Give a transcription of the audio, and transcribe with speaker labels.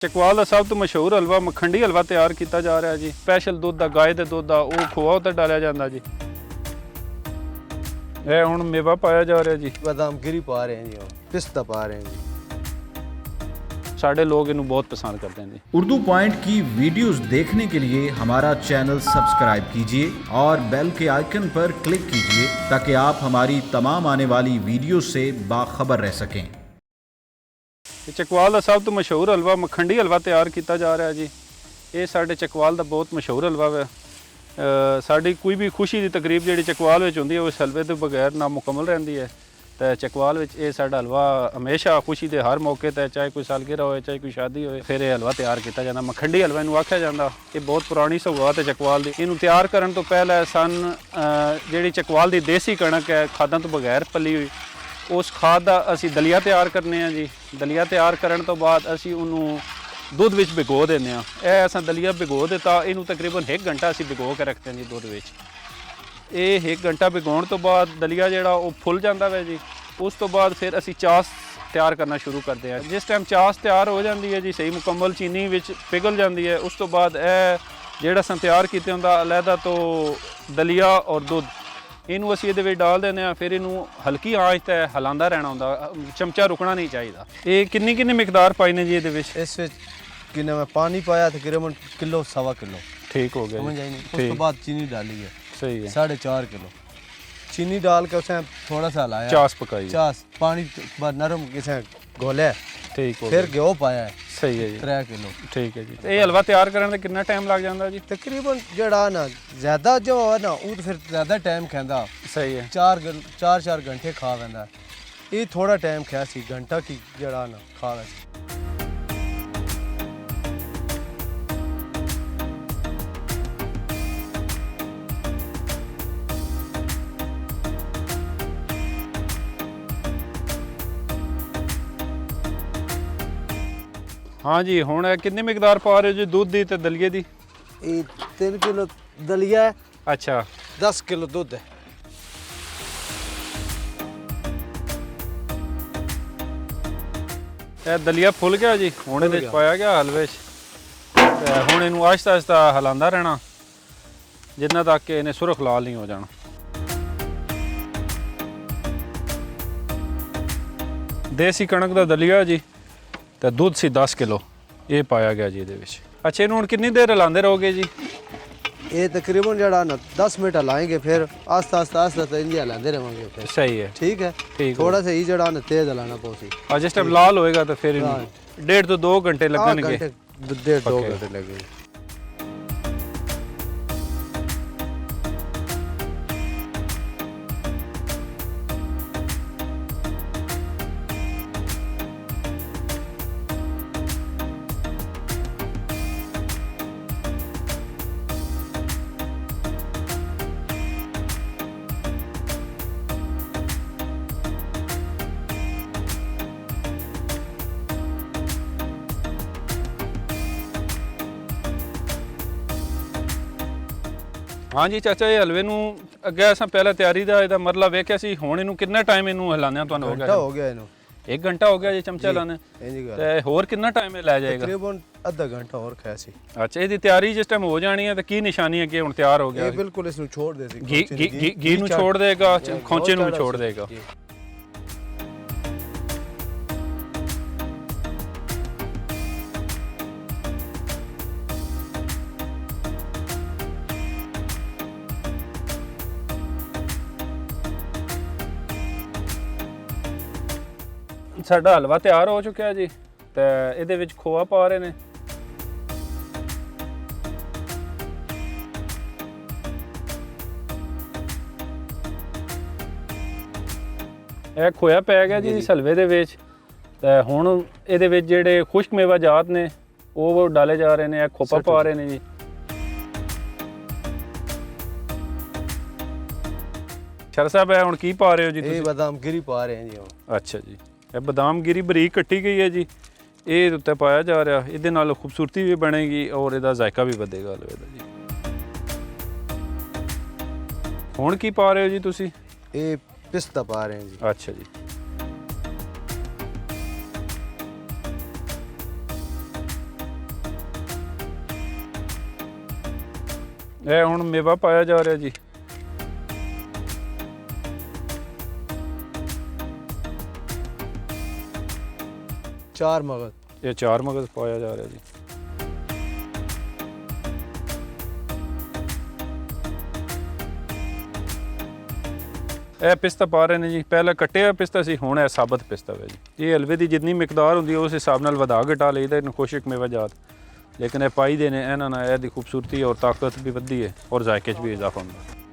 Speaker 1: ਚਕਵਾਲ ਦਾ ਸਭ ਤੋਂ ਮਸ਼ਹੂਰ ਹਲਵਾ ਮੱਖਣੀ ਹਲਵਾ ਤਿਆਰ ਕੀਤਾ ਜਾ ਰਿਹਾ ਜੀ। ਸਪੈਸ਼ਲ ਦੁੱਧ ਦਾ, ਗਾਏ ਦੇ ਦੁੱਧ ਦਾ, ਉਹ ਖੋਆ ਉੱਤੇ ਡਾਲਿਆ ਜਾਂਦਾ ਜੀ। ਇਹ ਹੁਣ ਮੇਵਾ ਪਾਇਆ ਜਾ ਰਿਹਾ ਜੀ।
Speaker 2: बादाम गिरी पा रहे हैं जी, पिस्ता पा रहे हैं जी।
Speaker 1: ਸਾਡੇ ਲੋਕ ਇਹਨੂੰ ਬਹੁਤ ਪਸੰਦ ਕਰਦੇ ਨੇ।
Speaker 3: उर्दू पॉइंट की वीडियोस देखने के लिए हमारा चैनल सब्सक्राइब कीजिए और बेल के आइकन पर क्लिक कीजिए ताकि आप हमारी तमाम आने वाली वीडियो से बाखबर रह सकें।
Speaker 1: ਚਕਵਾਲ ਦਾ ਸਭ ਤੋਂ ਮਸ਼ਹੂਰ ਹਲਵਾ ਮੱਖਣੀ ਹਲਵਾ ਤਿਆਰ ਕੀਤਾ ਜਾ ਰਿਹਾ ਜੀ। ਇਹ ਸਾਡੇ ਚਕਵਾਲ ਦਾ ਬਹੁਤ ਮਸ਼ਹੂਰ ਹਲਵਾ ਹੈ। ਸਾਡੀ ਕੋਈ ਵੀ ਖੁਸ਼ੀ ਦੀ ਤਕਰੀਬ ਜਿਹੜੀ ਚਕਵਾਲ ਵਿੱਚ ਹੁੰਦੀ ਹੈ ਉਸ ਹਲਵੇ ਤੋਂ ਬਗੈਰ ਨਾ ਮੁਕੰਮਲ ਰਹਿੰਦੀ ਹੈ। ਤੇ ਚਕਵਾਲ ਵਿੱਚ ਇਹ ਸਾਡਾ ਹਲਵਾ ਹਮੇਸ਼ਾ ਖੁਸ਼ੀ ਦੇ ਹਰ ਮੌਕੇ ਤੇ, ਚਾਹੇ ਕੋਈ ਸਾਲਗਿਰਾ ਹੋਏ, ਚਾਹੇ ਕੋਈ ਸ਼ਾਦੀ ਹੋਏ, ਫਿਰ ਇਹ ਹਲਵਾ ਤਿਆਰ ਕੀਤਾ ਜਾਂਦਾ। ਮੱਖਣੀ ਹਲਵਾ ਇਹਨੂੰ ਆਖਿਆ ਜਾਂਦਾ। ਇਹ ਬਹੁਤ ਪੁਰਾਣੀ ਸੌਗਾਤ ਹੈ ਚਕਵਾਲ ਦੀ। ਇਹਨੂੰ ਤਿਆਰ ਕਰਨ ਤੋਂ ਪਹਿਲਾਂ ਜਿਹੜੀ ਚਕਵਾਲ ਦੀ ਦੇਸੀ ਕਣਕ ਹੈ ਖਾਦਾਂ ਤੋਂ ਬਗੈਰ ਪੱਲੀ ਹੋਈ, ਉਸ ਖਾਦ ਦਾ ਅਸੀਂ ਦਲੀਆ ਤਿਆਰ ਕਰਨੇ ਆ ਜੀ। ਦਲੀਆ ਤਿਆਰ ਕਰਨ ਤੋਂ ਬਾਅਦ ਅਸੀਂ ਉਹਨੂੰ ਦੁੱਧ ਵਿੱਚ ਭਿਗੋ ਦਿੰਦੇ ਆ। ਇਹ ਅਸਾਂ ਦਲੀਆ ਭਿਗੋ ਦਿੱਤਾ, ਇਹਨੂੰ ਤਕਰੀਬਨ 1 ਘੰਟਾ ਅਸੀਂ ਭਿਗੋ ਕੇ ਰੱਖਦੇ ਹਾਂ ਜੀ ਦੁੱਧ ਵਿੱਚ। ਇਹ 1 ਘੰਟਾ ਭਿਗਾਉਣ ਤੋਂ ਬਾਅਦ ਦਲੀਆ ਜਿਹੜਾ ਉਹ ਫੁੱਲ ਜਾਂਦਾ ਵਾ ਜੀ। ਉਸ ਤੋਂ ਬਾਅਦ ਫਿਰ ਅਸੀਂ ਚਾਸ ਤਿਆਰ ਕਰਨਾ ਸ਼ੁਰੂ ਕਰਦੇ ਹਾਂ। ਜਿਸ ਟਾਈਮ ਚਾਸ ਤਿਆਰ ਹੋ ਜਾਂਦੀ ਹੈ ਜੀ, ਸਹੀ ਮੁਕੰਮਲ ਚੀਨੀ ਵਿੱਚ ਪਿਘਲ ਜਾਂਦੀ ਹੈ, ਉਸ ਤੋਂ ਬਾਅਦ ਇਹ ਜਿਹੜਾ ਅਸੀਂ ਤਿਆਰ ਕੀਤੇ ਹੁੰਦਾ ਅਲੱਗਾ ਤੋਂ ਦਲੀਆ ਔਰ ਦੁੱਧ, ਇਹਨੂੰ ਅਸੀਂ ਇਹਦੇ ਵਿੱਚ ਡਾਲ ਦਿੰਦੇ ਹਾਂ। ਫਿਰ ਇਹਨੂੰ ਹਲਕੀ ਆਂਚ ਤੇ ਹਿਲਾਉਂਦਾ ਰਹਿਣਾ ਹੁੰਦਾ, ਚਮਚਾ ਰੁਕਣਾ ਨਹੀਂ ਚਾਹੀਦਾ। ਇਹ ਕਿੰਨੀ ਮਿਕਦਾਰ ਪਾਈ ਨੇ ਜੀ ਇਹਦੇ ਵਿੱਚ?
Speaker 2: इस कि मैं पानी पाया तकरीबन किलो सवा किलो।
Speaker 1: ठीक हो गया
Speaker 2: समझ आई नहीं। उसके बाद चीनी डाली है
Speaker 1: सही है
Speaker 2: 4.5 किलो चीनी डाल के उसे थोड़ा सा हलाया,
Speaker 1: चास पकाई,
Speaker 2: चास पानी बाद नरम किसे घोले,
Speaker 1: ठीक हो
Speaker 2: फिर घ्यो पाया है
Speaker 1: सही है जी
Speaker 2: 3 किलो।
Speaker 1: ठीक है जी। ਇਹ ਹਲਵਾ ਤਿਆਰ ਕਰਨ ਤੇ ਕਿੰਨਾ ਟਾਈਮ ਲੱਗ ਜਾਂਦਾ ਜੀ?
Speaker 2: तकरीबन जड़ा ना ज्यादा जो है ना वो तो फिर ज्यादा टाइम कहता
Speaker 1: सही है
Speaker 2: 4 घंटे खा वैंदा। ये थोड़ा टाइम खाया सी घंटा की जड़ा ना खा वैसे।
Speaker 1: हाँ जी। ਹੁਣ ਕਿੰਨੀ ਮਿਕਦਾਰ ਪਾ ਰਹੇ ਹੋ ਜੀ ਦੁੱਧ ਦੀ ਤੇ ਦਲੀਏ ਦੀ?
Speaker 2: ये 3 किलो दलिया है,
Speaker 1: अच्छा
Speaker 2: 10 किलो दूध है।
Speaker 1: ਇਹ ਦਲੀਆ ਫੁੱਲ ਗਿਆ ਜੀ। ਹੁਣ ਇਹਦੇ ਵਿੱਚ ਪਾਇਆ ਗਿਆ ਹਲਵੇ 'ਚ ਤੇ ਹੁਣ ਇਹਨੂੰ ਆਹਿਸਤਾ ਆਹਿਸਤਾ ਹਿਲਾਉਂਦਾ ਰਹਿਣਾ ਜਿੰਨਾ ਤੱਕ ਕਿ ਇਹਨੇ ਸੁਰਖ ਲਾਲ ਨਹੀਂ ਹੋ ਜਾਣਾ। ਦੇਸੀ ਕਣਕ ਦਾ ਦਲੀਆ ਜੀ ਤੇ ਦੁੱਧ ਸੀ 10 ਕਿਲੋ, ਇਹ ਪਾਇਆ ਗਿਆ ਜੀ ਇਹਦੇ ਵਿੱਚ। ਅੱਛਾ, ਇਹਨੂੰ ਹੁਣ ਕਿੰਨੀ ਦੇਰ ਹਿਲਾਉਂਦੇ ਰਹੋਗੇ ਜੀ?
Speaker 2: ये तकरीबन जड़ा ना 10 मिनट हलाएंगे, फिर आस्ता आस्ता इंडिया हलाते रहेंगे फिर।
Speaker 1: सही है,
Speaker 2: ठीक है।
Speaker 1: ठीक
Speaker 2: थोड़ा सा ही जड़ा ना तेज हलाना पौसी।
Speaker 1: और जिस टाइम लाल होएगा तो फिर 1.5 ਤੋਂ 2 घंटे लगेंगे।
Speaker 2: 1.5-2 घंटे लगेंगे।
Speaker 1: हाँ जी चाचा, ये हलवे ਨੂੰ ਅੱਗੇ ਅਸਾਂ ਪਹਿਲਾਂ ਤਿਆਰੀ ਦਾ ਇਹਦਾ ਮਰਲਾ ਵੇਖਿਆ ਸੀ। ਹੁਣ ਇਹਨੂੰ ਕਿੰਨਾ ਟਾਈਮ ਇਹਨੂੰ ਹਿਲਾਉਂਦੇ ਤੁਹਾਨੂੰ ਹੋ ਗਿਆ?
Speaker 2: हो गया इनो
Speaker 1: 1 ਘੰਟਾ ਹੋ ਗਿਆ ਜੀ ਚਮਚਾ ਲਾਣੇ ਤੇ ਹੋਰ ਕਿੰਨਾ ਟਾਈਮ ਇਹ ਲੈ ਜਾਏਗਾ?
Speaker 2: तकरीबन आधा घंटा और खाया सी।
Speaker 1: ਅੱਛਾ, ਇਹਦੀ ਤਿਆਰੀ ਜਿਸ ਟਾਈਮ ਹੋ ਜਾਣੀ ਹੈ ਤਾਂ ਕੀ ਨਿਸ਼ਾਨੀ ਹੈ ਕਿ ਹੁਣ ਤਿਆਰ ਹੋ ਗਿਆ?
Speaker 2: ये बिल्कुल इसनु छोड़ दे सी।
Speaker 1: ਘੀ ਨੂੰ ਛੋੜ ਦੇਗਾ, ਖੌਂਚੇ ਨੂੰ ਵੀ ਛੋੜ ਦੇਗਾ। ਸਾਡਾ ਹਲਵਾ ਤਿਆਰ ਹੋ ਚੁੱਕਿਆ ਜੀ ਤੇ ਇਹਦੇ ਵਿੱਚ ਖੋਆ ਪਾ ਰਹੇ ਨੇ। ਇਹ ਖੋਇਆ ਪੈ ਗਿਆ ਜੀ ਇਸ ਹਲਵੇ ਦੇ ਵਿੱਚ ਤੇ ਹੁਣ ਇਹਦੇ ਵਿੱਚ ਜਿਹੜੇ ਖੁਸ਼ਕ ਮੇਵਾ ਜਾਤ ਨੇ ਉਹ ਡਾਲੇ ਜਾ ਰਹੇ ਨੇ। ਇਹ ਖੋਪਾ ਪਾ ਰਹੇ ਨੇ ਜੀ। ਸ਼ਰ ਸਾਹਿਬ, ਇਹ ਹੁਣ ਕੀ ਪਾ ਰਹੇ ਹੋ ਜੀ
Speaker 2: ये
Speaker 1: ਤੁਸੀਂ?
Speaker 2: बादाम गिरी पा रहे हैं जी।
Speaker 1: ਅੱਛਾ ਜੀ, ਇਹ ਬਦਾਮ ਗਿਰੀ ਬਰੀਕ ਕੱਟੀ ਗਈ ਹੈ ਜੀ, ਇਹ ਉੱਤੇ ਪਾਇਆ ਜਾ ਰਿਹਾ। ਇਹਦੇ ਨਾਲ ਖੂਬਸੂਰਤੀ ਵੀ ਬਣੇਗੀ ਔਰ ਇਹਦਾ ਜ਼ਾਇਕਾ ਵੀ ਵਧੇਗਾ ਹਲਵੇ ਦਾ ਜੀ। ਹੁਣ ਕੀ ਪਾ ਰਹੇ ਹੋ ਜੀ ਤੁਸੀਂ?
Speaker 2: ये पिस्ता पा रहे हैं जी।
Speaker 1: अच्छा जी। ਇਹ ਹੁਣ ਮੇਵਾ ਪਾਇਆ ਜਾ ਰਿਹਾ ਜੀ।
Speaker 2: चार मगज।
Speaker 1: ਇਹ 4 ਮਗਜ਼ ਪਾਇਆ ਜਾ ਰਿਹਾ ਜੀ। ਇਹ ਪਿਸਤਾ ਪਾ ਰਹੇ ਨੇ ਜੀ। ਪਹਿਲਾਂ ਕੱਟਿਆ ਪਿਸਤਾ ਸੀ, ਹੁਣ ਇਹ ਸਾਬਤ ਪਿਸਤਾ ਹੈ ਜੀ। ਇਹ ਹਲਵੇ ਦੀ ਜਿੰਨੀ ਮਿਕਦਾਰ ਹੁੰਦੀ ਹੈ ਉਸ ਹਿਸਾਬ ਨਾਲ ਵਧਾ ਘਟਾ ਲਈਦਾ ਇਹਨੂੰ ਖੁਸ਼ਕ ਮੇਵਾ ਜਾਤ। ਲੇਕਿਨ ਇਹ ਪਾਈ ਦੇ ਨੇ ਇਹਨਾਂ ਨਾਲ ਇਹਦੀ ਖੂਬਸੂਰਤੀ ਔਰ ਤਾਕਤ ਵੀ ਵੱਧਦੀ ਹੈ ਔਰ ਜ਼ਾਇਕੇ 'ਚ ਵੀ ਇਜ਼ਾਫਾ ਹੁੰਦਾ।